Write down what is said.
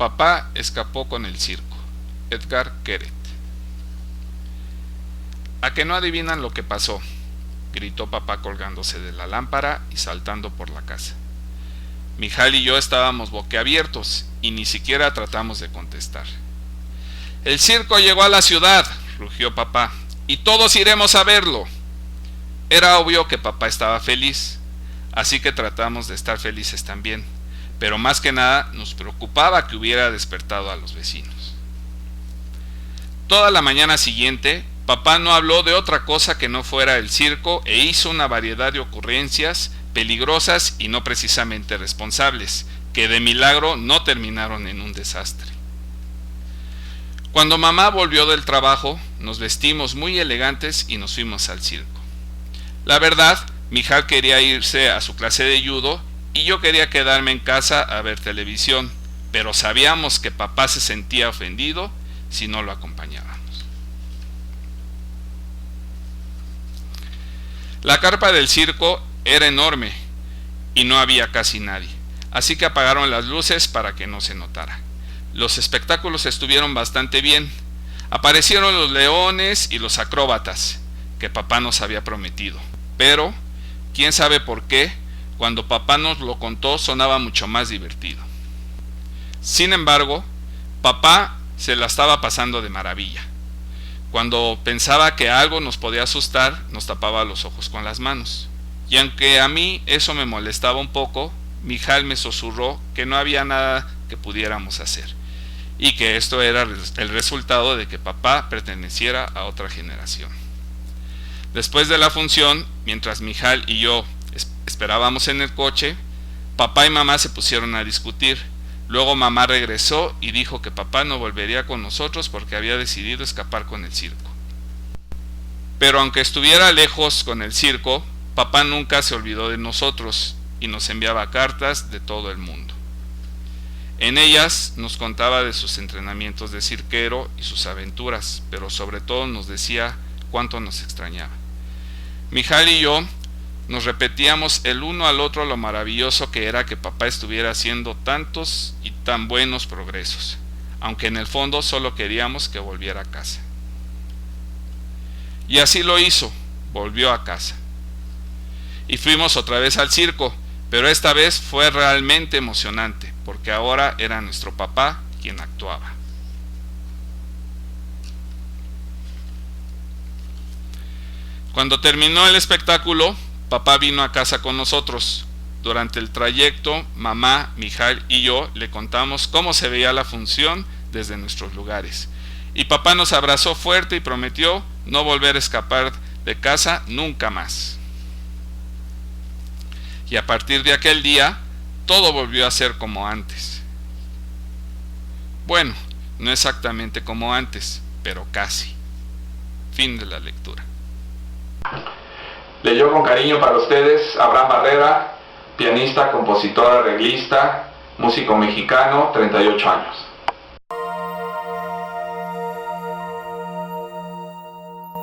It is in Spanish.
Papá escapó con el circo. Edgar Queret. ¿A que no adivinan lo que pasó?, gritó papá colgándose de la lámpara y saltando por la casa. Mijal y yo estábamos boquiabiertos y ni siquiera tratamos de contestar. «El circo llegó a la ciudad», rugió papá, «y todos iremos a verlo». Era obvio que papá estaba feliz, así que tratamos de estar felices también, pero más que nada nos preocupaba que hubiera despertado a los vecinos. Toda la mañana siguiente, papá no habló de otra cosa que no fuera el circo e hizo una variedad de ocurrencias peligrosas y no precisamente responsables, que de milagro no terminaron en un desastre. Cuando mamá volvió del trabajo, nos vestimos muy elegantes y nos fuimos al circo. La verdad, Mijal quería irse a su clase de judo y yo quería quedarme en casa a ver televisión, pero sabíamos que papá se sentía ofendido si no lo acompañábamos. La carpa del circo era enorme y no había casi nadie, así que apagaron las luces para que no se notara. Los espectáculos estuvieron bastante bien. Aparecieron los leones y los acróbatas que papá nos había prometido, pero quién sabe por qué, cuando papá nos lo contó sonaba mucho más divertido. Sin embargo, papá se la estaba pasando de maravilla. Cuando pensaba que algo nos podía asustar, nos tapaba los ojos con las manos. Y aunque a mí eso me molestaba un poco, Mijal me susurró que no había nada que pudiéramos hacer, y que esto era el resultado de que papá perteneciera a otra generación. Después de la función, mientras Mijal y yo esperábamos en el coche, papá y mamá se pusieron a discutir. Luego mamá regresó y dijo que papá no volvería con nosotros porque había decidido escapar con el circo. Pero aunque estuviera lejos con el circo, papá nunca se olvidó de nosotros y nos enviaba cartas de todo el mundo. En ellas nos contaba de sus entrenamientos de cirquero y sus aventuras, pero sobre todo nos decía cuánto nos extrañaba. Mijal y yo nos repetíamos el uno al otro lo maravilloso que era que papá estuviera haciendo tantos y tan buenos progresos, aunque en el fondo solo queríamos que volviera a casa. Y así lo hizo, volvió a casa. Y fuimos otra vez al circo, pero esta vez fue realmente emocionante, porque ahora era nuestro papá quien actuaba. Cuando terminó el espectáculo, papá vino a casa con nosotros. Durante el trayecto, mamá, Mijal y yo le contamos cómo se veía la función desde nuestros lugares. Y papá nos abrazó fuerte y prometió no volver a escapar de casa nunca más. Y a partir de aquel día, todo volvió a ser como antes. Bueno, no exactamente como antes, pero casi. Fin de la lectura. Leyó con cariño para ustedes Abraham Barrera, pianista, compositor, arreglista, músico mexicano, 38 años.